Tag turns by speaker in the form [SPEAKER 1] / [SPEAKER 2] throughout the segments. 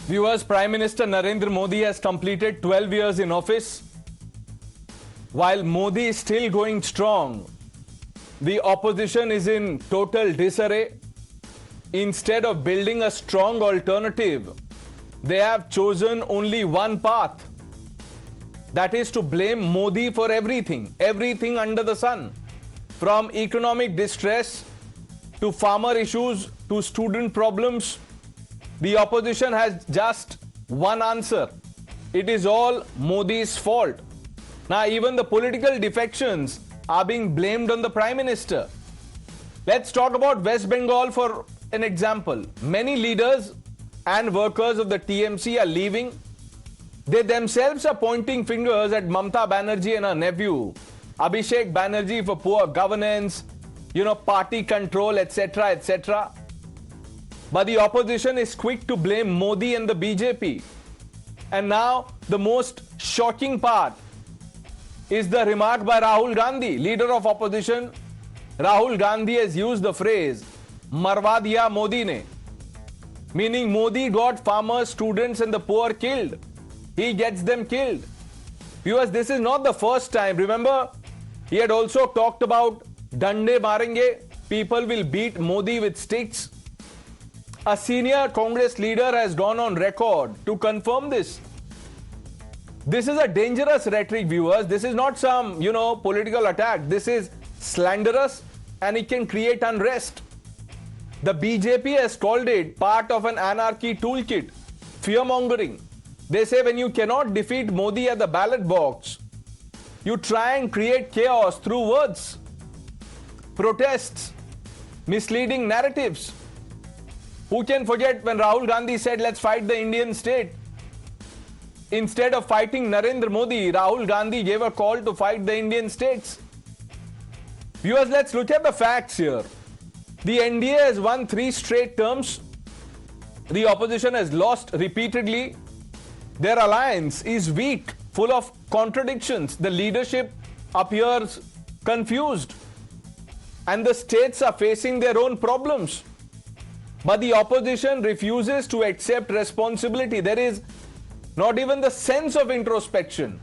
[SPEAKER 1] Viewers, Prime Minister Narendra Modi has completed 12 years in office. While Modi is still going strong, the opposition is in total disarray. Instead of building a strong alternative, they have chosen only one path. That is to blame Modi for everything under the sun. From economic distress to farmer issues to student problems, the opposition has just one answer. It is all Modi's fault. Now, even the political defections are being blamed on the Prime Minister. Let's talk about West Bengal for an example. Many leaders and workers of the TMC are leaving. They themselves are pointing fingers at Mamata Banerjee and her nephew, Abhishek Banerjee, for poor governance, party control, etc., etc. But the opposition is quick to blame Modi and the BJP. And now the most shocking part is the remark by Rahul Gandhi, leader of opposition. Rahul Gandhi has used the phrase, "Marwa diya Modi ne," meaning Modi got farmers, students and the poor killed. He gets them killed. Viewers, this is not the first time. Remember, he had also talked about Dande marenge, people will beat Modi with sticks. A senior Congress leader has gone on record to confirm this. This is a dangerous rhetoric, viewers. This is not some, political attack. This is slanderous and it can create unrest. The BJP has called it part of an anarchy toolkit, fear-mongering. They say when you cannot defeat Modi at the ballot box, you try and create chaos through words, protests, misleading narratives. Who can forget when Rahul Gandhi said, "Let's fight the Indian state"? Instead of fighting Narendra Modi, Rahul Gandhi gave a call to fight the Indian states. Viewers, let's look at the facts here. The NDA has won 3 straight terms. The opposition has lost repeatedly. Their alliance is weak, full of contradictions. The leadership appears confused. And the states are facing their own problems. But the opposition refuses to accept responsibility. There is not even the sense of introspection.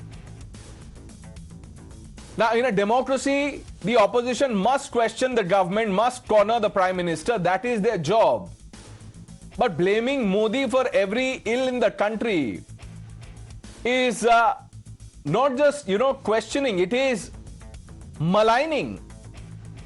[SPEAKER 1] Now, in a democracy, the opposition must question the government, must corner the Prime Minister. That is their job. But blaming Modi for every ill in the country is not just, questioning. It is maligning.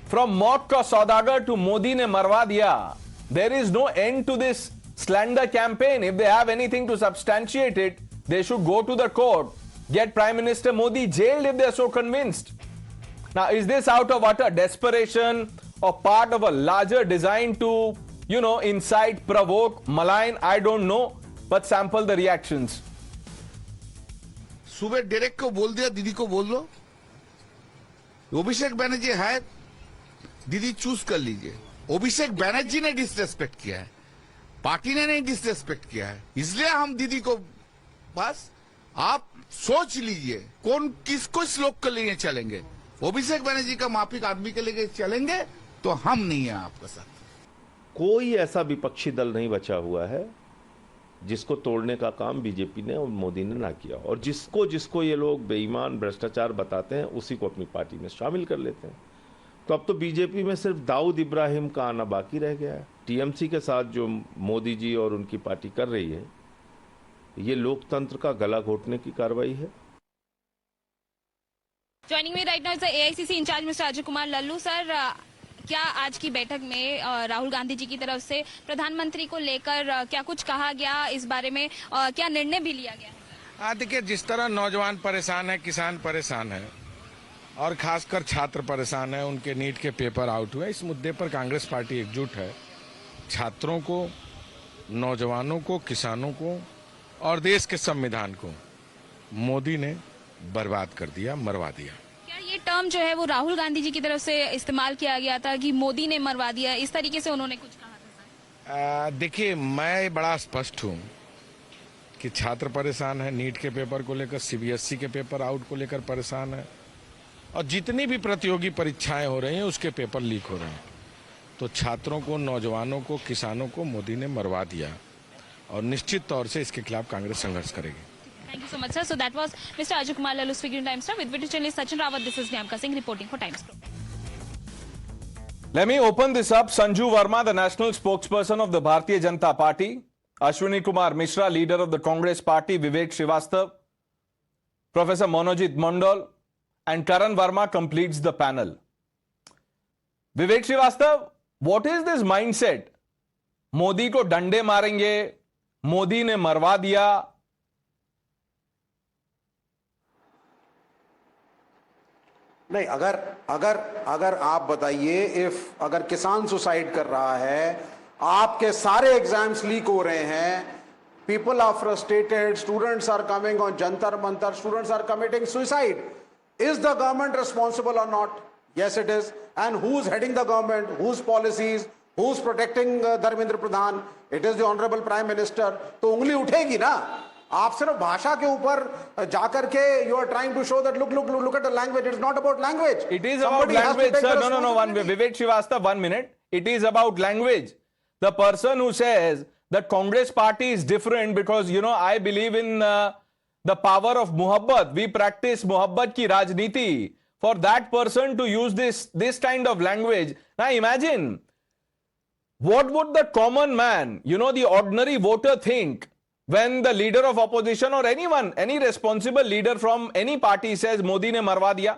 [SPEAKER 1] From Maut ka Saudagar to Modi ne marwa diya. There is no end to this slander campaign. If they have anything to substantiate it, they should go to the court, get Prime Minister Modi jailed if they are so convinced. Now, is this out of utter desperation or part of a larger design to, incite, provoke, malign? I don't know, but sample the reactions.
[SPEAKER 2] सुबह direct को बोल दिया, दीदी को बोल लो, अभिषेक बैनर्जी है, दीदी choose कर लीजिए। अभिषेक बैनर्जी ने डिसरेस्पेक्ट किया है, पार्टी ने नहीं डिसरेस्पेक्ट किया है, इसलिए हम दीदी को बस आप सोच लीजिए कौन किसको श्लोक के लिए चलेंगे। अभिषेक बैनर्जी का माफिक आदमी के लिए चलेंगे तो हम नहीं है आपके साथ।
[SPEAKER 3] कोई ऐसा विपक्षी दल नहीं बचा हुआ है जिसको तोड़ने का काम बीजेपी ने और मोदी ने ना किया, और जिसको ये लोग बेईमान भ्रष्टाचार बताते हैं उसी को अपनी पार्टी में शामिल कर लेते हैं। तो अब तो बीजेपी में सिर्फ दाऊद इब्राहिम का आना बाकी रह गया है। टीएमसी के साथ जो मोदी जी और उनकी पार्टी कर रही है, ये लोकतंत्र का गला घोटने की कार्रवाई है।
[SPEAKER 4] Joining me right now is the AICC incharge mister Ajay Kumar Lallu. Sir, क्या आज की बैठक में राहुल गांधी जी की तरफ से प्रधानमंत्री को लेकर क्या कुछ कहा गया, इस बारे में क्या निर्णय भी लिया गया?
[SPEAKER 5] देखिए, जिस तरह नौजवान परेशान है, किसान परेशान है और खासकर छात्र परेशान है, उनके नीट के पेपर आउट हुए, इस मुद्दे पर कांग्रेस पार्टी एकजुट है। छात्रों को, नौजवानों को, किसानों को और देश के संविधान को मोदी ने बर्बाद कर दिया, मरवा दिया।
[SPEAKER 4] क्या ये टर्म जो है वो राहुल गांधी जी की तरफ से इस्तेमाल किया गया था कि मोदी ने मरवा दिया, इस तरीके से उन्होंने कुछ कहा था?
[SPEAKER 5] देखिए, मैं बड़ा स्पष्ट हूं कि छात्र परेशान है, नीट के पेपर को लेकर, सीबीएसई के पेपर आउट को लेकर परेशान है, और जितनी भी प्रतियोगी परीक्षाएं हो रही हैं उसके पेपर लीक हो रहे हैं। तो छात्रों को, नौजवानों को, किसानों को मोदी ने मरवा दिया। और निश्चित तौर से इसके खिलाफ कांग्रेस संघर्ष करेगी.
[SPEAKER 4] Thank you so much, sir. So that was Mr. Ajay Kumar Lallu speaking to Times Now. With British journalist Sachin Rawat, this is Nyamka Singh reporting for Times Now.
[SPEAKER 1] Let me open this up. Sanju Verma, the national spokesperson of the Bharatiya Janata Party, Ashwini Kumar Mishra, leader of the Congress Party, Vivek Srivastava, Professor Monojit Mondal, and Karan Verma completes the panel. Vivek Srivastava, what is this mindset? Modi को डंडे मारेंगे, मोदी ने मरवा दिया.
[SPEAKER 6] नहीं, अगर आप बताइए, अगर किसान सुसाइड कर रहा है, आपके सारे एग्जाम्स लीक हो रहे हैं, people are frustrated, students are coming on Jantar Mantar, students are committing suicide, is the government responsible और not? Yes, it is. And who's heading the government? Whose policies? Who's protecting Dharmendra Pradhan? It is the honorable Prime Minister. तो उंगली उठेगी ना. आप सिर्फ भाषा के ऊपर जाकर के you are trying to show that look at the language. It's not about language.
[SPEAKER 1] It is
[SPEAKER 6] Somebody
[SPEAKER 1] about
[SPEAKER 6] has to
[SPEAKER 1] language,
[SPEAKER 6] take the
[SPEAKER 1] sir. No. Vivek Srivastava, 1 minute. It is about language. The person who says that Congress party is different because, I believe in the power of muhabbat. We practice muhabbat ki rajniti. For that person to use this kind of language. Now imagine, what would the common man, the ordinary voter think when the leader of opposition or anyone, any responsible leader from any party says Modi ne marwa diya?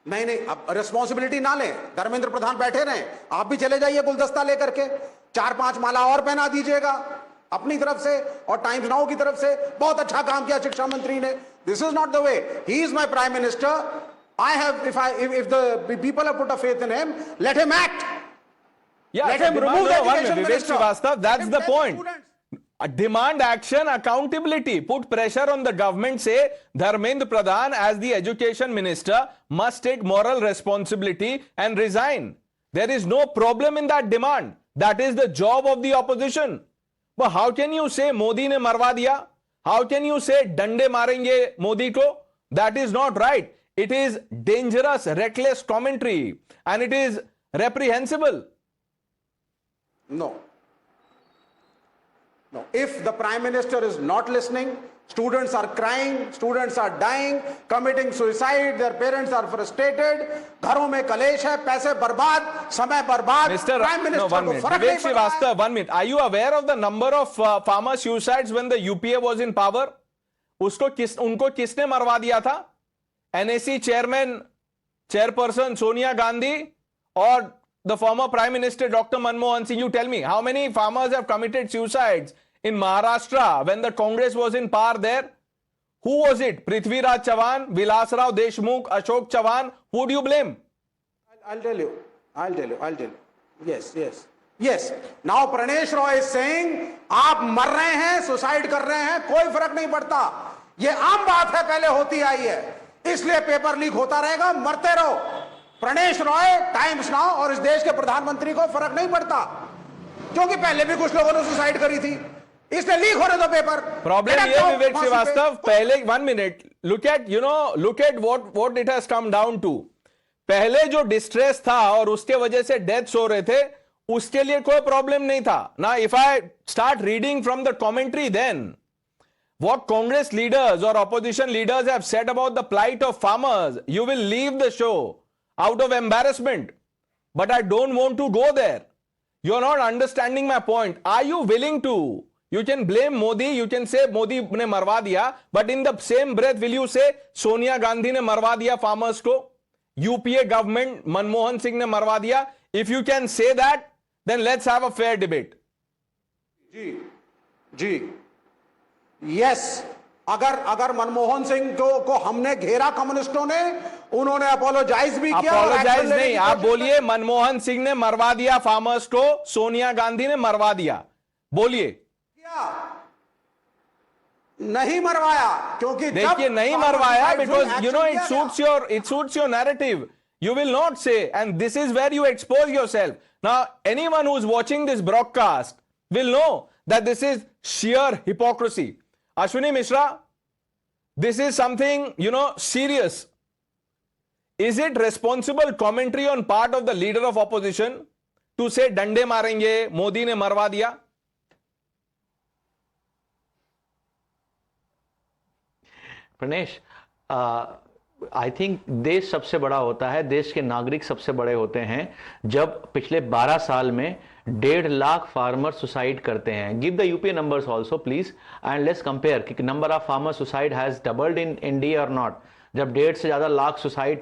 [SPEAKER 6] नहीं, अब responsibility ना लें. धर्मेंद्र प्रधान बैठे रहे, आप भी चले जाइए गुलदस्ता लेकर के, 4-5 माला और पहना दीजिएगा अपनी तरफ से और टाइम्स नाउ की तरफ से. बहुत अच्छा काम किया शिक्षा मंत्री ने. This is not the way. He is my prime minister. I have, if the people have put a faith in him, let him act.
[SPEAKER 1] Yeah,
[SPEAKER 6] let him remove the education minister.
[SPEAKER 1] Srivastava, that's the point. Demand action, accountability. Put pressure on the government. Say Dharmendra Pradhan, as the education minister, must take moral responsibility and resign. There is no problem in that demand. That is the job of the opposition. But how can you say Modi ne marwa diya? How can you say dande marenge Modi ko? That is not right. It is dangerous, reckless commentary, and it is reprehensible.
[SPEAKER 6] No. If the Prime Minister is not listening, students are crying, students are dying, committing suicide, their parents are frustrated, घरों में कलेश है, पैसे बर्बाद, समय बर्बाद. Prime Minister को फर्क नहीं पड़ रहा है.
[SPEAKER 1] Vivek Srivastava, 1 minute. Are you aware of the number of farmer suicides when the UPA was in power? उनको किसने मरवा दिया था? NAC chairperson Sonia Gandhi or the former Prime Minister Dr. Manmohan Singh? You tell me, how many farmers have committed suicides in Maharashtra when the Congress was in power there? Who was it? Prithviraj Chavan, Vilas Rao Deshmukh, Ashok Chavan? Who do you blame?
[SPEAKER 6] I'll tell you. Yes. Now Pranesh Roy is saying, आप मर रहे हैं, suicide कर रहे हैं, कोई फर्क नहीं पड़ता. ये आम बात है, पहले होती आई है. इसलिए पेपर लीक होता रहेगा, मरते रहो. प्रणेश रॉय, टाइम्स नाउ और इस देश के प्रधानमंत्री को फर्क नहीं पड़ता, क्योंकि पहले भी कुछ लोगों ने सुसाइड करी थी, इसलिए लीक होने दो पेपर.
[SPEAKER 1] प्रॉब्लम ये विवेक श्रीवास्तव, पहले 1 minute, look at what it has come down to. पहले जो डिस्ट्रेस था और उसके वजह से डेथ्स हो रहे थे, उसके लिए कोई प्रॉब्लम नहीं था. ना if I start reading from the commentary, then what Congress leaders or opposition leaders have said about the plight of farmers, you will leave the show out of embarrassment. But I don't want to go there. You're not understanding my point. Are you willing to? You can blame Modi, you can say Modi ne marwa diya, but in the same breath, will you say Sonia Gandhi ne marwa diya farmers ko? UPA government, Manmohan Singh ne marwa diya? If you can say that, then let's have a fair debate.
[SPEAKER 6] जी. Yes, अगर मनमोहन सिंह को हमने घेरा कम्युनिस्टों ने, उन्होंने apologise भी किया.
[SPEAKER 1] Apologise नहीं, आप बोलिए मनमोहन सिंह ने मरवा दिया फार्मर्स को, सोनिया गांधी ने मरवा दिया, बोलिए.
[SPEAKER 6] नहीं मरवाया, क्योंकि
[SPEAKER 1] देखिए नहीं मरवाया, because it suits your narrative. You will not say, and this is where you expose yourself. Now anyone who is watching this broadcast will know that this is sheer hypocrisy. Ashwini Mishra, this is something, serious. Is it responsible commentary on part of the leader of opposition टू से डंडे मारेंगे, मोदी ने मरवा दिया?
[SPEAKER 7] Pranesh, I think देश सबसे बड़ा होता है, देश के नागरिक सबसे बड़े होते हैं जब पिछले 12 साल में 1.5 लाख फार्मर सुसाइड करते हैं. Give the UPA numbers also please and let's compare कि number of farmer suicide has doubled in India और नॉट. जब 1.5 से ज्यादा लाख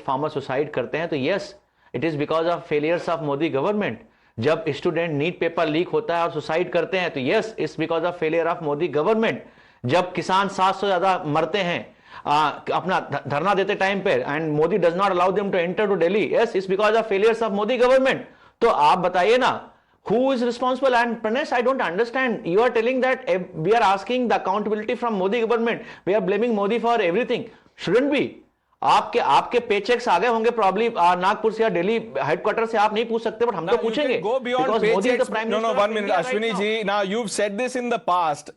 [SPEAKER 7] फार्मर सुसाइड करते हैं तो yes, it is because of failures of Modi government. जब स्टूडेंट नीट पेपर लीक होता है और सुसाइड करते हैं तो yes, it's because of failure of Modi government. जब किसान 700 ज्यादा मरते हैं अपना धरना देते टाइम पे and Modi does not allow them to enter to Delhi, yes, it's because of failures of Modi government. तो आप बताइए ना, who is responsible? And Pranesh, I don't understand. You are telling that we are asking the accountability from Modi government. We are blaming Modi for everything. Shouldn't be. आपके पेचेक्स आ गए होंगे probably Nagpur से या Delhi headquarter से, आप नहीं पूछ सकते, बट हम तो पूछेंगे.
[SPEAKER 1] Go beyond paychecks. No, 1 minute, Ashwini ji. Now you've said this in the past.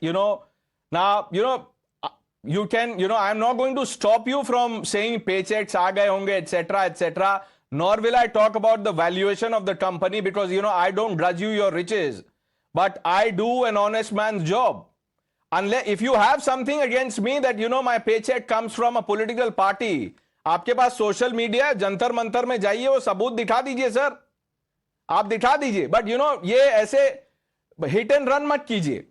[SPEAKER 1] You can, I'm not going to stop you from saying paychecks aa gaye honge, etc. Nor will I talk about the valuation of the company because, I don't grudge you your riches. But I do an honest man's job. Unless, if you have something against me that, my paycheck comes from a political party, आपके पास social media है, जंतर मंतर में जाइए, वो सबूत दिखा दीजिए sir, आप दिखा दीजिए. बट ये ऐसे हिट एंड रन मत कीजिए.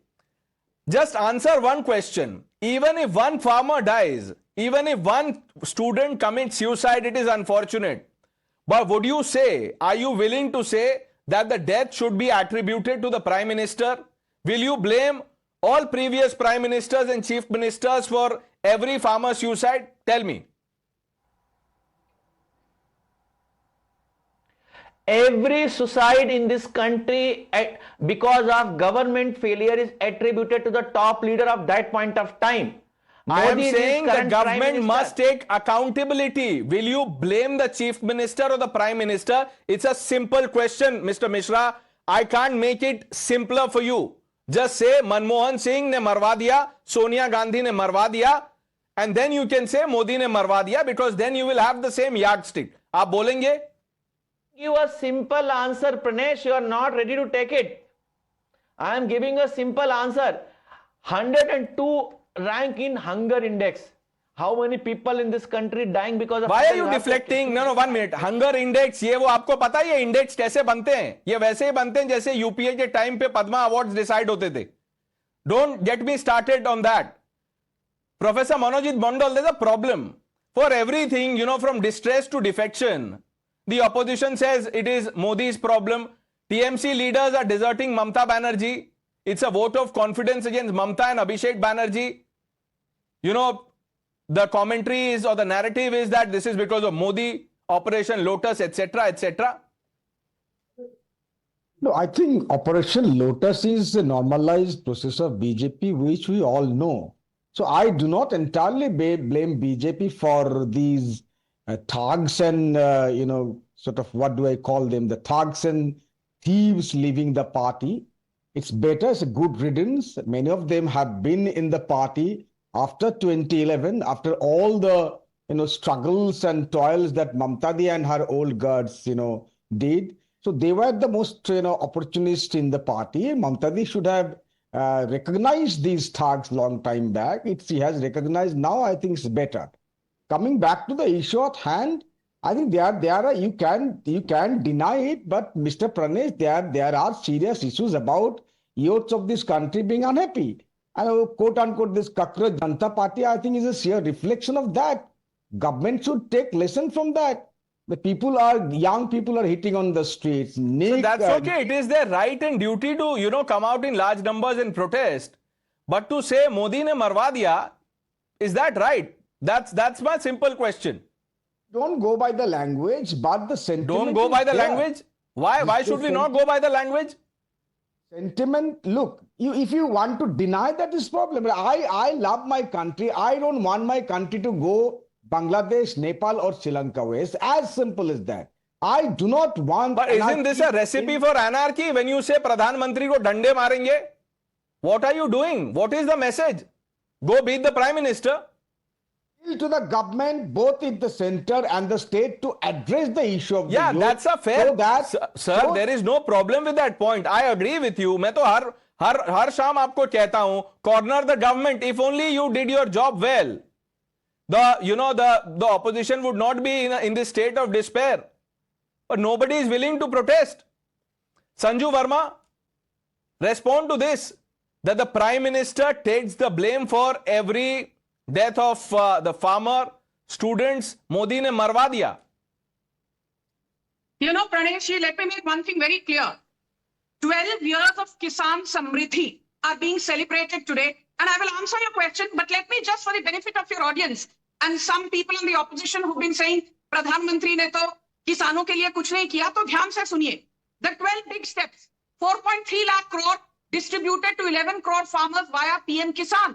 [SPEAKER 1] Just answer one question. Even if one farmer dies, even if one student commits suicide, it is unfortunate. But would you say, are you willing to say that the death should be attributed to the Prime Minister? Will you blame all previous Prime Ministers and Chief Ministers for every farmer suicide? Tell me.
[SPEAKER 7] Every suicide in this country because of government failure is attributed to the top leader of that point of time.
[SPEAKER 1] I am saying the government must take accountability. Will you blame the Chief Minister or the Prime Minister? It's a simple question, Mr. Mishra. I can't make it simpler for you. Just say Manmohan Singh ne marwa diya, Sonia Gandhi ne marwa diya, and then you can say Modi ne marwa diya, because then you will have the same yardstick. आप बोलेंगे?
[SPEAKER 7] Give a simple answer, Pranesh. You are not ready to take it. I am giving a simple answer. 102 rank in hunger index. How many people in this country dying because of?
[SPEAKER 1] Why are you deflecting? No, 1 minute. Hunger index, ये वो आपको पता है ये index कैसे बनते हैं? ये वैसे ही बनते हैं जैसे यूपीए के टाइम पे पद्मा अवार्ड्स डिसाइड होते थे. Don't get me started on that. Professor Manojit Mondal, there's a problem. For everything, from distress to defection, the opposition says it is Modi's problem. TMC leaders are deserting Mamta Banerjee. It's a vote of confidence against Mamta and Abhishek Banerjee. The commentary is, or the narrative is, that this is because of Modi, Operation Lotus, etc.
[SPEAKER 8] No, I think Operation Lotus is a normalized process of BJP, which we all know. So I do not entirely blame BJP for these thugs and, sort of, what do I call them? The thugs and thieves leaving the party. It's better, it's a good riddance. Many of them have been in the party after 2011, after all the, struggles and toils that Mamtadi and her old guards, did. So they were the most, opportunists in the party. Mamtadi should have recognized these thugs long time back. She has recognized now. I think it's better. Coming back to the issue at hand, I think you can deny it, but Mr. Pranesh, there are serious issues about youths of this country being unhappy. And quote unquote, this Kakra Janata Party, I think, is a sheer reflection of that. Government should take lesson from that. Young people are hitting on the streets.
[SPEAKER 1] So that's okay. It is their right and duty to, come out in large numbers and protest. But to say Modi ne marwa diya, is that right? That's my simple question.
[SPEAKER 8] Don't go by the language, but the sentiment.
[SPEAKER 1] Don't go by the language? Why should we not go by the language?
[SPEAKER 8] Sentiment, look, if you want to deny that is problem. I love my country. I don't want my country to go Bangladesh, Nepal or Sri Lanka way. It's as simple as that. I do not want...
[SPEAKER 1] But isn't this a recipe for anarchy when you say Pradhan Mantri ko dande marenge? What are you doing? What is the message? Go beat the Prime Minister.
[SPEAKER 8] To the government, both in the center and the state, to address the issue of the
[SPEAKER 1] Yeah,
[SPEAKER 8] youth,
[SPEAKER 1] that's a fair.
[SPEAKER 8] so that,
[SPEAKER 1] Sir,
[SPEAKER 8] so-
[SPEAKER 1] there is no problem with that point. I agree with you. मैं तो हर शाम आपको कहता हूं, corner the government. If only you did your job well, the opposition would not be in this state of despair. But nobody is willing to protest. Sanju Verma, respond to this, that the Prime Minister takes the blame for every death of the farmer, students. Modi ne marwa diya.
[SPEAKER 9] You know, Praneshji, let me make one thing very clear. 12 years of Kisan Samriddhi are being celebrated today. And I will answer your question, but let me just, for the benefit of your audience, and some people in the opposition who've been saying, Pradhan Mantri ne to किसानों के लिए कुछ नहीं किया, तो ध्यान से सुनिए. The 12 big steps, 4.3 lakh crore distributed to 11 crore farmers via PM Kisan,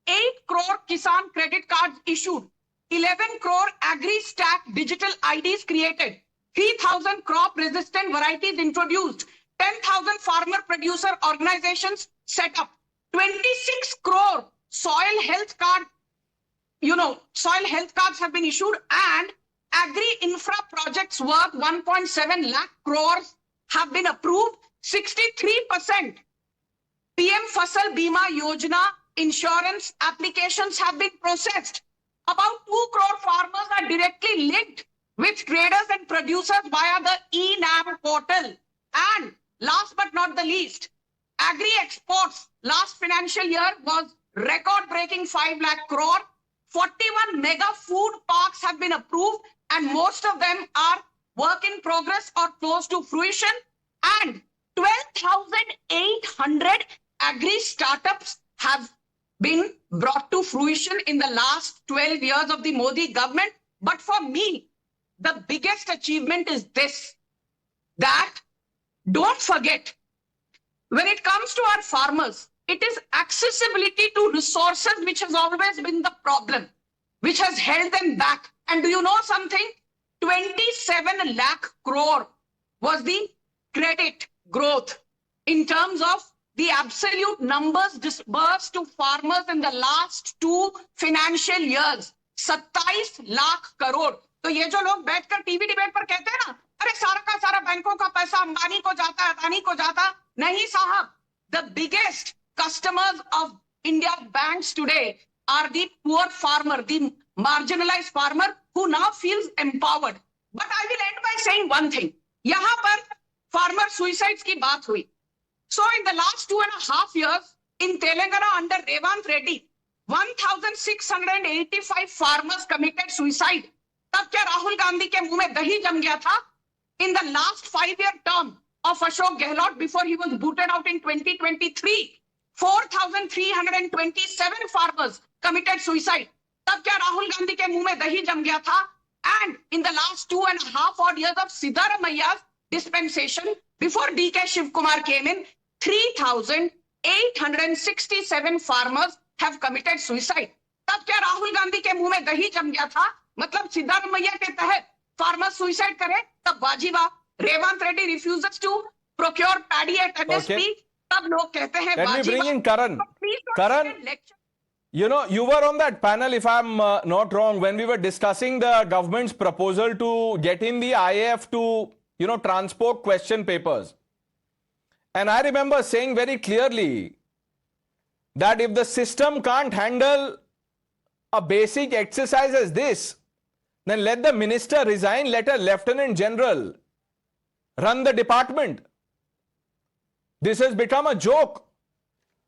[SPEAKER 9] 8 crore Kisan credit cards issued, 11 crore Agri-Stack digital IDs created, 3,000 crop resistant varieties introduced, 10,000 farmer producer organizations set up, 26 crore soil health cards have been issued, and agri-infra projects worth 1.7 lakh crores have been approved. 63% PM Fasal Bima Yojana insurance applications have been processed. About 2 crore farmers are directly linked with traders and producers via the eNAM portal. And last but not the least, agri exports last financial year was record-breaking 5 lakh crore. 41 mega food parks have been approved, and most of them are work in progress or close to fruition. And 12,800 agri startups have been brought to fruition in the last 12 years of the Modi government. But for me, the biggest achievement is this, that don't forget, when it comes to our farmers, it is accessibility to resources which has always been the problem, which has held them back. And do you know something? 27 lakh crore was the credit growth in terms of the absolute numbers disbursed to farmers in the last 2 financial years. 27 lakh crore. तो ये जो लोग बैठकर TV debate पर कहते हैं ना, अरे सारा का सारा बैंकों का पैसा अंबानी को जाता है, अदानी को जाता, नहीं साहब. The biggest customers of India's banks today are the poor farmer, the marginalized farmer who now feels empowered. But I will end by saying one thing. यहाँ पर farmer suicides की बात हुई. So in the last 2.5 years in Telangana under Revant Reddy, 1,685 farmers committed suicide. तब क्या राहुल गांधी के मुंह में दही जम गया था? In the last 5-year term of Ashok Gehlot before he was booted out in 2023, 4,327 farmers committed suicide. तब क्या राहुल गांधी के मुंह में दही जम गया था? And in the last 2.5 odd years of Siddaramaia's dispensation, before DK Shiv Kumar came in, 3,867 farmers have committed suicide. तब क्या राहुल गांधी के मुंह में दही जम गया था? मतलब सिद्धारमैया के तहत फार्मर सुसाइड करे तब वाजिबा. Revanth Reddy refuses to procure paddy at MSP, तब लोग कहते हैं
[SPEAKER 1] Let me bring in Karan. Karan, you know, you were on that panel, if I'm not wrong, when we were discussing the government's proposal to get in the IAF to, you know, transport question papers. And I remember saying very clearly that if the system can't handle a basic exercise as this, then let the minister resign, let a lieutenant general run the department. This has become a joke.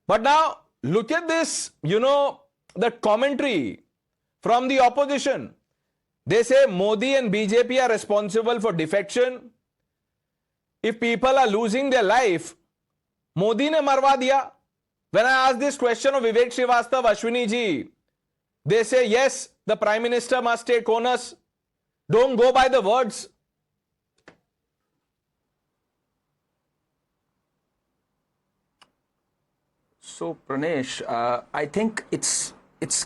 [SPEAKER 1] But now, look at this, you know, the commentary from the opposition. They say Modi and BJP are responsible for defection. If people are losing their life, Modi ne marwa diya. When I ask this question of Vivek Srivastava, Ashwini ji, they say, yes, the Prime Minister must take onus. Don't go by the words.
[SPEAKER 10] So, Pranesh, I think it's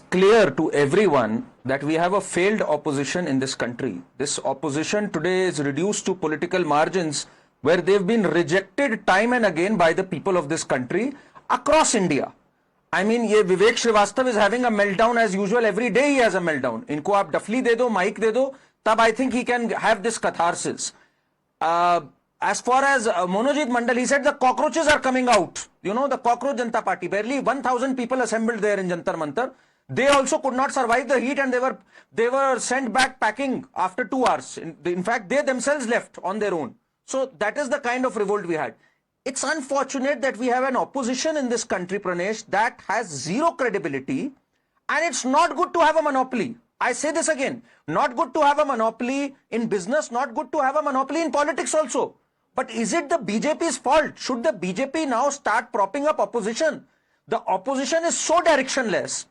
[SPEAKER 10] clear to everyone that we have a failed opposition in this country. This opposition today is reduced to political margins where they've been rejected time and again by the people of this country across India. I mean, ये विवेक Srivastava is having a meltdown as usual. Every day he has a meltdown. इनको आप डफली दे दो, mic दे दो, तब I think he can have this catharsis. As far as Monojit Mandal, he said the cockroaches are coming out. You know, the cockroach Janata Party. Barely 1,000 people assembled there in Jantar Mantar. They also could not survive the heat, and they were sent back packing after 2 hours. In fact, they themselves left on their own. So that is the kind of revolt we had. It's unfortunate that we have an opposition in this country, Pranesh, that has zero credibility, and it's not good to have a monopoly. I say this again, not good to have a monopoly in business, not good to have a monopoly in politics also. But is it the BJP's fault? Should the BJP now start propping up opposition? The opposition is so directionless.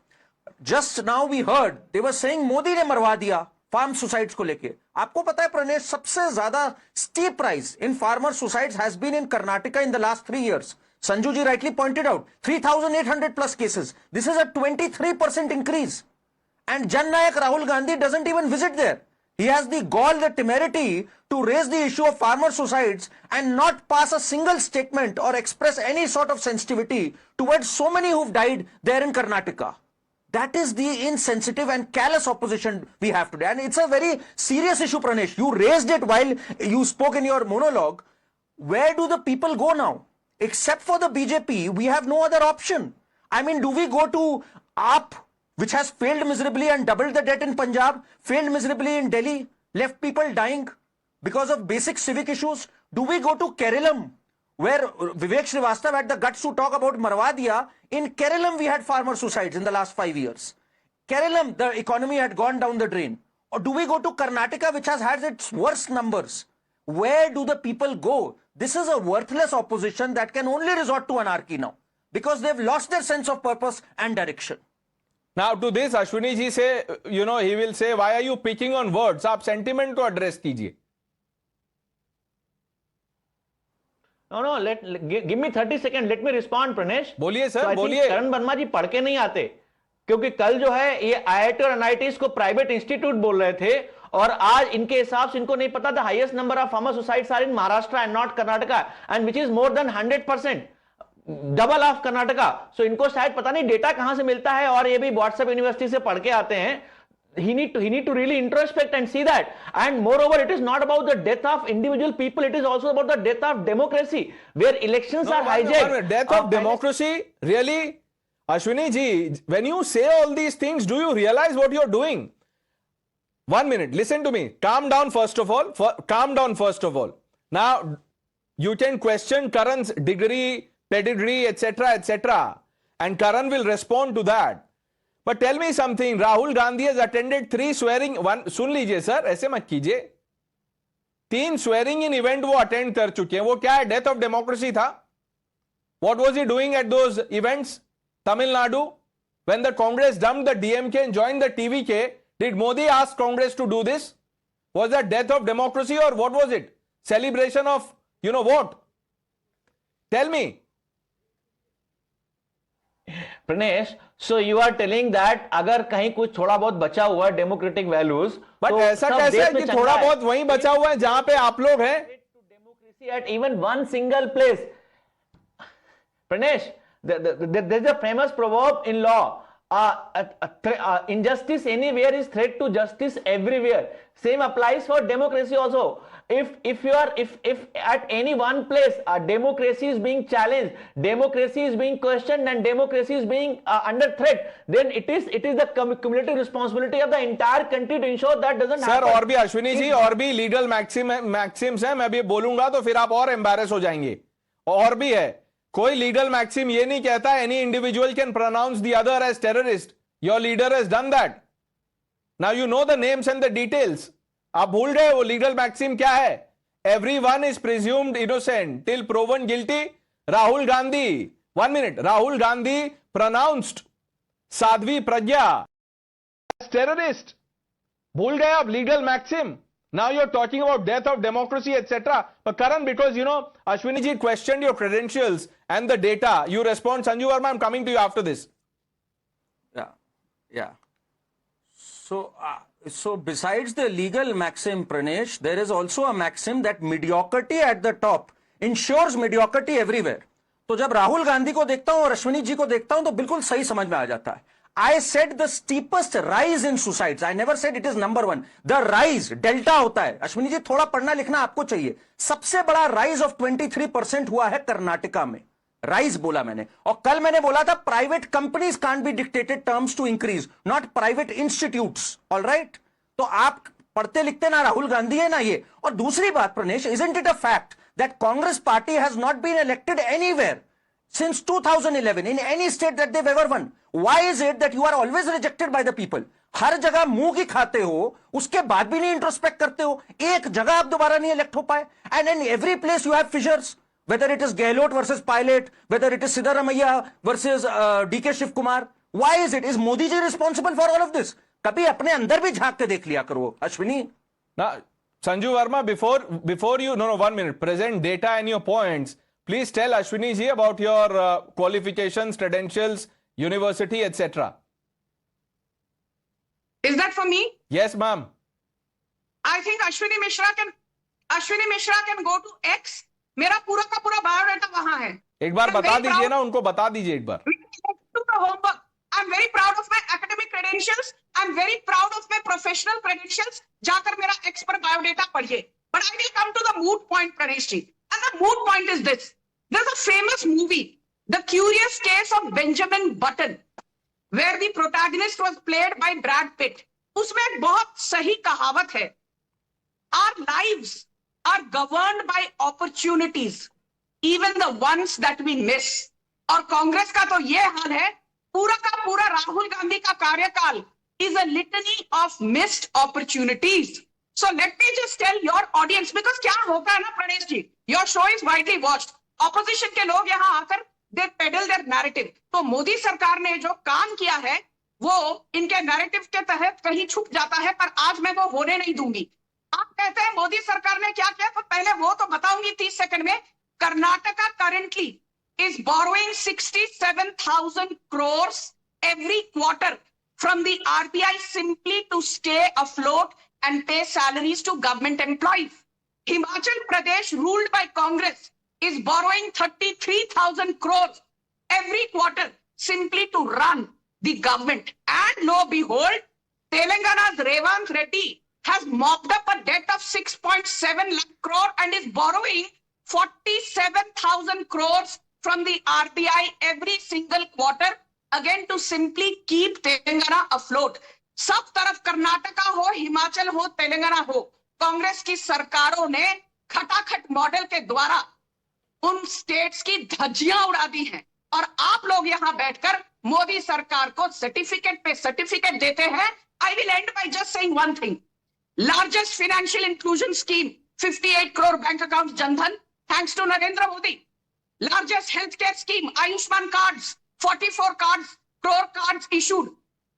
[SPEAKER 10] Just now we heard, they were saying Modi ने मरवा दिया farm suicides को लेके. आपको पता है प्रणेश, सबसे ज्यादा steep rise in farmer suicides has been in Karnataka in the last 3 years. Sanju ji rightly pointed out, 3,800 plus cases. This is a 23% increase. And Jan Nayak Rahul Gandhi doesn't even visit there. He has the gall, the temerity to raise the issue of farmer suicides and not pass a single statement or express any sort of sensitivity towards so many who've died there in Karnataka. That is the insensitive and callous opposition we have today. And it's a very serious issue, Pranesh. You raised it while you spoke in your monologue. Where do the people go now? Except for the BJP, we have no other option. I mean, do we go to AAP, which has failed miserably and doubled the debt in Punjab, failed miserably in Delhi, left people dying because of basic civic issues? Do we go to Kerala, where Vivek Srivastava had the guts to talk about Marwa diya? In Kerala, we had farmer suicides in the last 5 years. Kerala, the economy had gone down the drain. Or do we go to Karnataka, which has had its worst numbers? Where do the people go? This is a worthless opposition that can only resort to anarchy now, because they've lost their sense of purpose and direction.
[SPEAKER 1] Now to this, Ashwini ji say, you know, he will say, why are you picking on words? आप sentiment को address कीजिए.
[SPEAKER 7] No, give me 30 seconds. Let me respond, Pranesh.
[SPEAKER 1] बोलिए sir,
[SPEAKER 7] So
[SPEAKER 1] बोलिए.
[SPEAKER 7] करण वर्मा जी पढ़ के नहीं आते, क्योंकि कल जो है ये IIT और NITs को प्राइवेट इंस्टीट्यूट बोल रहे थे, और आज इनके हिसाब से इनको नहीं पता the highest number of farmer suicides are in Maharashtra and not Karnataka, and which is more than 100%. Double of Karnataka. So इनको शायद पता नहीं डेटा कहां से मिलता है, और ये भी व्हाट्सएप यूनिवर्सिटी से पढ़ के आते हैं. He need to really introspect and see that. And moreover, it is not about the death of individual people, it is also about the death of democracy, where elections are hijacked.
[SPEAKER 1] Death of democracy? Really? Ashwini ji, when you say all these things, do you realize what you're doing? 1 minute, listen to me. Calm down first of all. Calm down first of all. Now, you can question Karan's degree, pedigree, etc., etc. And Karan will respond to that. But tell me something, Rahul Gandhi has attended 3 swearing, सुन लीजिए sir, ऐसे मत कीजिए. 3 swearing in event वो attend कर चुके हैं. वो क्या है? Death of democracy था. What was he doing at those events? Tamil Nadu, when the Congress dumped the DMK and joined the TVK, did Modi ask Congress to do this? Was that death of democracy, or what was it? Celebration of, you know what? Tell me.
[SPEAKER 7] Pranesh, so you are telling that अगर कहीं कुछ थोड़ा बहुत बचा हुआ है democratic values,
[SPEAKER 1] but ऐसा कैसे है कि थोड़ा बहुत वहीं बचा हुआ है जहां पे आप लोग हैं?
[SPEAKER 7] Democracy eight even one single place. Pranesh, there's a famous proverb in law, injustice anywhere is threat to justice everywhere. Same applies for democracy also. If at any one place democracy is being challenged, democracy is being questioned, and democracy is being under threat, then it is the cumulative responsibility of the entire country to ensure that doesn't happen.
[SPEAKER 1] Sir, और भी अश्विनी जी, और भी legal Maxim's हैं. मैं भी बोलूंगा तो फिर आप और एम्बैरेस हो जाएंगे. और भी है. कोई लीगल मैक्सिम ये नहीं कहता any individual can pronounce the other as terrorist. Your leader has done that. Now you know the names and the details. आप भूल गए वो लीगल मैक्सिम क्या है? Everyone is presumed innocent till proven guilty. Rahul Gandhi, 1 minute, Rahul Gandhi pronounced Sadhvi Pragya as terrorist. भूल गए आप legal maxim? Now you're talking about death of democracy, etc. But Karan, because you know, Ashwini ji questioned your credentials and the data, you respond. Sanju Verma, I'm coming to you after this.
[SPEAKER 10] Yeah. So besides the legal maxim, Pranesh, there is also a maxim that mediocrity at the top ensures mediocrity everywhere. तो जब राहुल गांधी को देखता हूं और अश्विनी जी को देखता हूं तो बिल्कुल सही समझ में आ जाता है. I said the steepest rise in suicides. I never said it is number one. The rise, delta होता है. अश्विनी जी थोड़ा पढ़ना लिखना आपको चाहिए. सबसे बड़ा राइज ऑफ 23% हुआ है कर्नाटका में. राइज बोला मैंने. और कल मैंने बोला था private companies can't be dictated terms to increase, not private institutes. All right. तो आप पढ़ते लिखते ना राहुल गांधी है ना ये. और दूसरी बात Pranesh, isn't it a fact that Congress party has not been elected anywhere since 2011 in any state that they've ever won? Why is it that you are always rejected by the people? हर जगह मुंह की खाते हो, उसके बाद भी नहीं introspect करते हो. एक जगह आप दोबारा नहीं इलेक्ट हो पाए. And in every place you have fissures. Whether it is Gehlot versus Pilot, whether it is Siddaramaiah versus DK Shiv Kumar. Why is it? Is Modi ji responsible for all of this? कभी अपने अंदर भी झांक के देख लिया करो Ashwini.
[SPEAKER 1] Now, Sanju Verma, before you, no, 1 minute, present data and your points. Please tell Ashwini ji about your qualifications, credentials, university, etc.
[SPEAKER 9] Is that for me?
[SPEAKER 1] Yes, ma'am.
[SPEAKER 9] I think Ashwini Mishra can go to X. मेरा पूरा का पूरा biodata वहां है.
[SPEAKER 1] एक बार
[SPEAKER 9] I'm
[SPEAKER 1] बता
[SPEAKER 9] very
[SPEAKER 1] दीजिए
[SPEAKER 9] proud.
[SPEAKER 1] ना, उनको बता दीजिए एक बार.
[SPEAKER 9] Do the homework. I'm very proud of my academic credentials. I'm very proud of my professional credentials. जाकर मेरा X पर बायोडाटा पढ़िए. But I will come to the moot point, Pranesh ji. And the moot point is this. There's a famous movie, The Curious Case of Benjamin Button, where the protagonist was played by Brad Pitt. उसमें एक बहुत सही कहावत है. Our lives are governed by opportunities, even the ones that we miss. और कांग्रेस का तो ये हाल है, पूरा का पूरा राहुल गांधी का कार्यकाल is a litany of missed opportunities. So let me just tell your audience, because क्या होता है ना प्रणेश जी, your show is widely watched. Opposition के लोग यहाँ आकर they peddle their narrative. तो मोदी सरकार ने जो काम किया है वो इनके नैरेटिव के तहत कहीं छुप जाता है, पर आज मैं वो होने नहीं दूंगी. आप कहते हैं मोदी सरकार ने क्या किया, तो पहले वो तो बताऊंगी 30 सेकंड में. Karnataka currently is borrowing 67,000 crores every quarter from the RBI simply to stay afloat and pay salaries to government employees. Himachal Pradesh, ruled by Congress, is borrowing 33,000 crores every quarter simply to run the government. And lo behold, Telangana's Revanth Reddy has mopped up a debt of 6.7 lakh crore and is borrowing 47,000 crores from the RBI every single quarter, again to simply keep Telangana afloat. सब तरफ कर्नाटका हो, हिमाचल हो, तेलंगाना हो, कांग्रेस की सरकारों ने खटाखट model के द्वारा उन स्टेट्स की धज्जियां उड़ा दी हैं. और आप लोग यहां बैठकर मोदी सरकार को सर्टिफिकेट पे सर्टिफिकेट देते हैं. I will end by just saying one thing. Largest financial inclusion scheme, 58 crore bank account Jandhan, thanks to Narendra Modi. Largest healthcare scheme, Ayushman cards, 44 crore cards issued,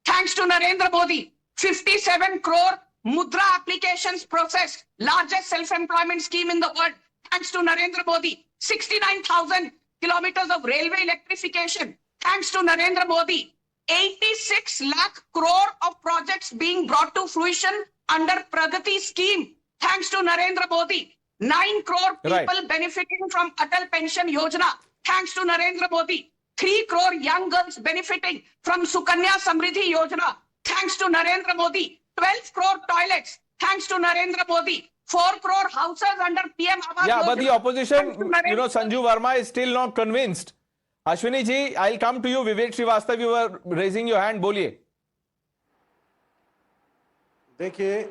[SPEAKER 9] thanks to Narendra Modi. 57 crore Mudra applications processed, largest self-employment scheme in the world, thanks to Narendra Modi. 69,000 kilometers of railway electrification, thanks to Narendra Modi. 86 lakh crore of projects being brought to fruition under Pragati scheme, thanks to Narendra Modi. 9 crore people benefiting from Atal Pension Yojana, thanks to Narendra Modi. 3 crore young girls benefiting from Sukanya Samriddhi Yojana, thanks to Narendra Modi. 12 crore toilets, thanks to Narendra Modi. 4 crore houses under PM Awas
[SPEAKER 1] Yeah,
[SPEAKER 9] Yojana,
[SPEAKER 1] but the opposition,
[SPEAKER 9] thanks to
[SPEAKER 1] Sanju Verma is still not convinced. Ashwini ji, I'll come to you. Vivek Srivastava, you were raising your hand. बोलिए.
[SPEAKER 6] देखिए,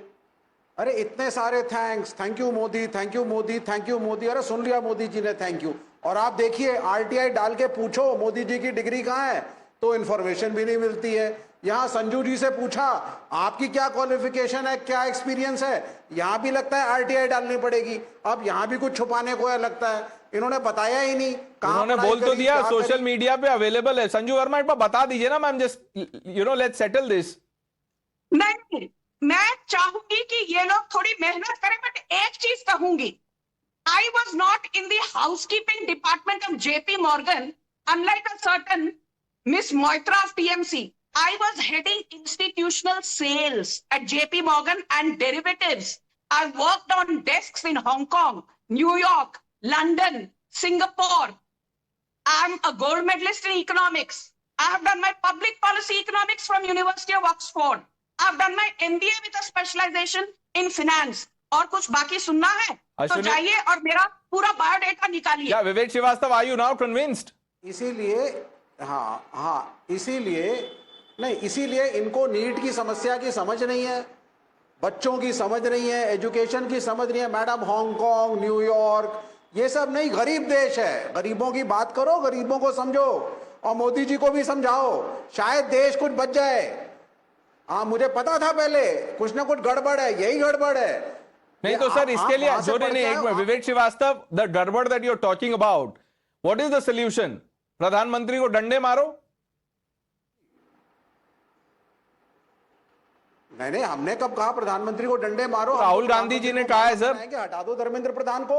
[SPEAKER 6] अरे इतने सारे thanks, thank you Modi, thank you Modi, thank you Modi. अरे सुन लिया मोदी जी ने thank you. और आप देखिए आरटीआई डाल के पूछो मोदी जी की डिग्री कहाँ है तो इन्फॉर्मेशन भी नहीं मिलती है. यहाँ संजू जी से पूछा आपकी क्या क्वालिफिकेशन है, क्या एक्सपीरियंस है, यहाँ भी लगता है आरटीआई डालनी पड़ेगी. अब यहाँ भी कुछ छुपाने को है लगता है. इन्होंने बताया ही नहीं.
[SPEAKER 1] उन्होंने बोल तो दिया सोशल मीडिया पे अवेलेबल है. संजू वर्मा एक बार बता दीजिए ना ma'am, just let's settle this.
[SPEAKER 9] नहीं, मैं चाहूंगी कि ये लोग थोड़ी मेहनत करें, बट एक चीज कहूंगी. I was not in the housekeeping department of JP Morgan, unlike a certain Miss Moitra of TMC. I was heading institutional sales at JP Morgan and derivatives. I worked on desks in Hong Kong, New York, London, Singapore. I'm a gold medalist in economics. I have done my public policy economics from University of Oxford. I've done my MBA with a specialization in finance. और कुछ बाकी सुनना है तो
[SPEAKER 1] अश्विनी-
[SPEAKER 9] जाइए और मेरा पूरा बायोडेटा निकालिए.
[SPEAKER 1] Yeah, Vivek Srivastava, are you now convinced?
[SPEAKER 6] इसीलिए इसीलिए इनको नीट की समस्या की समझ नहीं है, बच्चों की समझ नहीं है, एजुकेशन की समझ नहीं है. मैडम, हांगकांग, न्यूयॉर्क, ये सब नहीं, गरीब देश है. गरीबों की बात करो, गरीबों को समझो और मोदी जी को भी समझाओ, शायद देश कुछ बच जाए. हाँ, मुझे पता था पहले कुछ ना कुछ गड़बड़ है, यही गड़बड़ है.
[SPEAKER 1] नहीं तो सर, इसके लिए जो नहीं, एक मिनट, विवेक श्रीवास्तव, द गड़बड़ that you are talking about, what is the solution? प्रधानमंत्री को डंडे मारो?
[SPEAKER 6] नहीं, हमने कब कहा प्रधानमंत्री को डंडे मारो?
[SPEAKER 1] राहुल गांधी जी ने कहा है सर.
[SPEAKER 6] हटा दो धर्मेंद्र प्रधान को,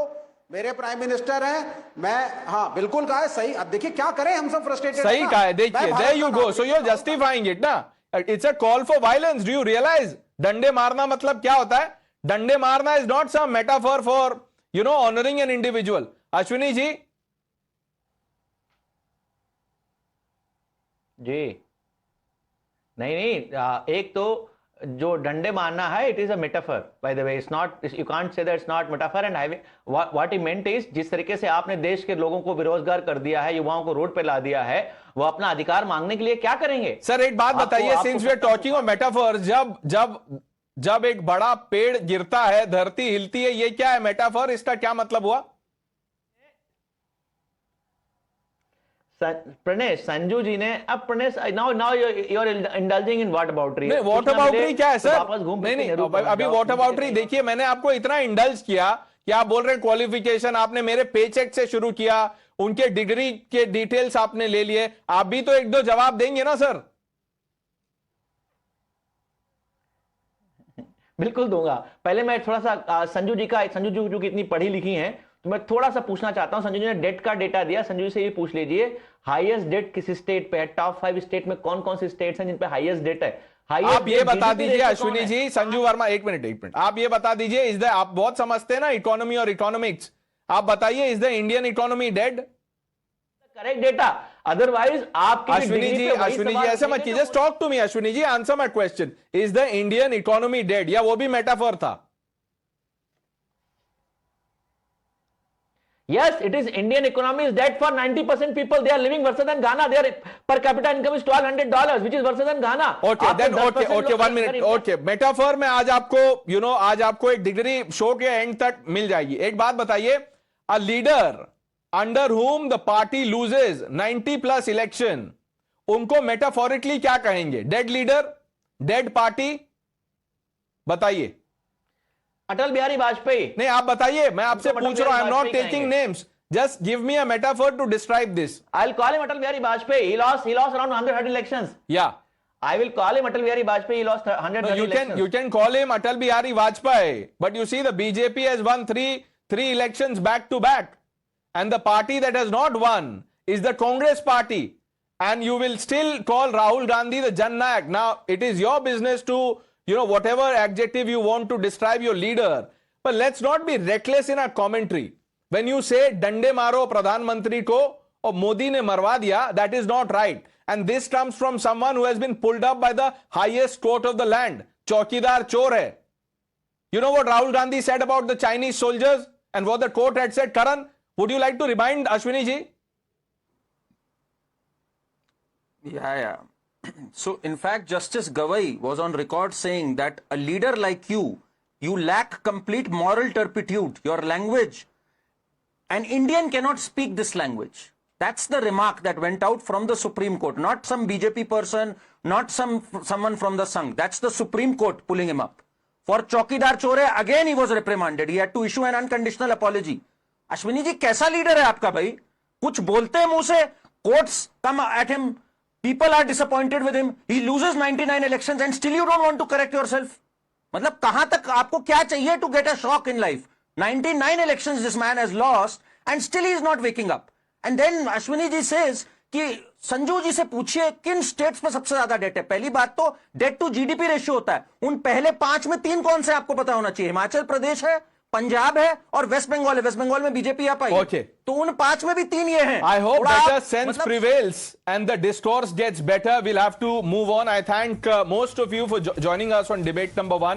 [SPEAKER 6] मेरे प्राइम मिनिस्टर हैं. मैं, हाँ बिल्कुल कहा है. सही. अब देखिए क्या करें, हम सब फ्रस्ट्रेटेड.
[SPEAKER 1] सही कहा है. देखिए, there you go. So you are justifying it ना. It's a call for violence. Do you realize डंडे मारना मतलब क्या होता है? डंडे मारना is not some metaphor for honouring an individual. Ashwini ji.
[SPEAKER 7] जी नहीं, एक तो जो डंडे मारना है, it is a metaphor by the way. It's not, you can't say that it's not metaphor. And what he meant is, जिस तरीके से आपने देश के लोगों को बेरोजगार कर दिया है, युवाओं को रोड पे ला दिया है, वो अपना अधिकार मांगने के लिए क्या करेंगे?
[SPEAKER 1] सर एक बात बताइए, since we are talking of metaphor, जब एक बड़ा पेड़ गिरता है, धरती हिलती है, ये क्या है मेटाफर? इसका क्या मतलब हुआ?
[SPEAKER 7] प्रणेश, संजू जी ने, अब Pranesh, now you are indulging in whataboutery.
[SPEAKER 1] नहीं, व्हाट अबाउटरी क्या है सर?
[SPEAKER 7] वापस घूम,
[SPEAKER 1] नहीं, अभी व्हाट अबाउटरी देखिए, मैंने आपको इतना इंडल्ज किया कि आप बोल रहे हैं क्वालिफिकेशन, आपने मेरे पेचेक से शुरू किया, उनके डिग्री के डिटेल्स आपने ले लिए. आप भी तो एक दो जवाब देंगे ना सर?
[SPEAKER 7] बिल्कुल दूंगा. पहले मैं थोड़ा सा संजू जी जो कि इतनी पढ़ी लिखी हैं, तो मैं थोड़ा सा पूछना चाहता हूं. संजू जी ने डेट का डेटा दिया, संजू जी से ये पूछ लीजिए, हाईएस्ट डेट किस स्टेट पे है? टॉप 5 स्टेट में कौन कौन से स्टेट्स हैं जिन पे हाईएस्ट डेट है?
[SPEAKER 1] आप ये बता दीजिए अश्विनी जी. संजू वर्मा, एक मिनट, आप ये बता दीजिए, इज द, आप बहुत समझते हैं ना इकोनॉमी और इकोनॉमिक्स, आप बताइए, is the Indian economy dead?
[SPEAKER 7] Correct data, otherwise आपके
[SPEAKER 1] अश्विनी जी ऐसे मत कीजिए. Talk to me Ashwini ji, answer my question. Is the Indian economy dead, या वो भी मेटाफर था?
[SPEAKER 7] Yes, it is. Indian economy is dead for 90% people. They are living worse than Ghana. Their per capita income is $1,200, which is worse than Ghana.
[SPEAKER 1] Okay, then okay, 1 minute. Okay, metaphor में आज आपको आज आपको एक degree show के and तक मिल जाएगी. एक बात बताइए, a leader under whom the party loses 90+ election, उनको मेटाफोरिकली क्या कहेंगे? Dead leader, dead party? बताइए.
[SPEAKER 7] अटल बिहारी वाजपेयी.
[SPEAKER 1] नहीं, आप बताइए, मैं आपसे पूछ रहा हूं. I am not taking names, just give me a metaphor to describe this.
[SPEAKER 7] I will call him Atal Bihari Vajpayee. He lost around 100 elections.
[SPEAKER 1] Yeah.
[SPEAKER 7] I will call him Atal Bihari Vajpayee. He lost 100 elections.
[SPEAKER 1] You can call him Atal Bihari Vajpayee, but you see the BJP has won three elections back to back, and the party that has not won is the Congress party, and you will still call Rahul Gandhi the Jan Nayak. Now it is your business to whatever adjective you want to describe your leader, but let's not be reckless in our commentary. When you say dande maro pradhanmantri ko aur Modi ne marwa diya, that is not right. And this comes from someone who has been pulled up by the highest court of the land. Chaukidar chor hai. You know what Rahul Gandhi said about the Chinese soldiers and what the court had said? Karan, would you like to remind Ashwini ji?
[SPEAKER 10] Yeah. So, in fact, Justice Gawai was on record saying that a leader like you lack complete moral turpitude. Your language, an Indian cannot speak this language. That's the remark that went out from the Supreme Court, not some BJP person, not someone from the Sangh. That's the Supreme Court pulling him up. For Chaukidar Chore, again he was reprimanded. He had to issue an unconditional apology. Ashwini ji, कैसा leader है आपका भाई? कुछ बोलते हैं मुंह से, courts come at him, people are disappointed with him, he loses 99 elections and still you don't want to correct yourself. मतलब कहां तक आपको क्या चाहिए to get a shock in life? 99 elections this man has lost and still he is not waking up. And then Ashwini ji says कि संजू जी से पूछिए किन स्टेट्स में सबसे ज्यादा डेट है. पहली बात तो डेट टू जीडीपी रेशियो होता है, उन पहले 5 में 3 कौन से आपको पता होना चाहिए? हिमाचल प्रदेश है, पंजाब है और वेस्ट बंगाल है, वेस्ट बंगाल में बीजेपी आ पाई।
[SPEAKER 1] Okay.
[SPEAKER 10] तो उन 5 में भी 3 ये हैं।
[SPEAKER 1] I hope
[SPEAKER 10] थोड़ा आप-
[SPEAKER 1] better sense
[SPEAKER 10] मतलब-
[SPEAKER 1] prevails and the discourse gets better. We'll have to move on. I thank most of you for joining us on debate number 1.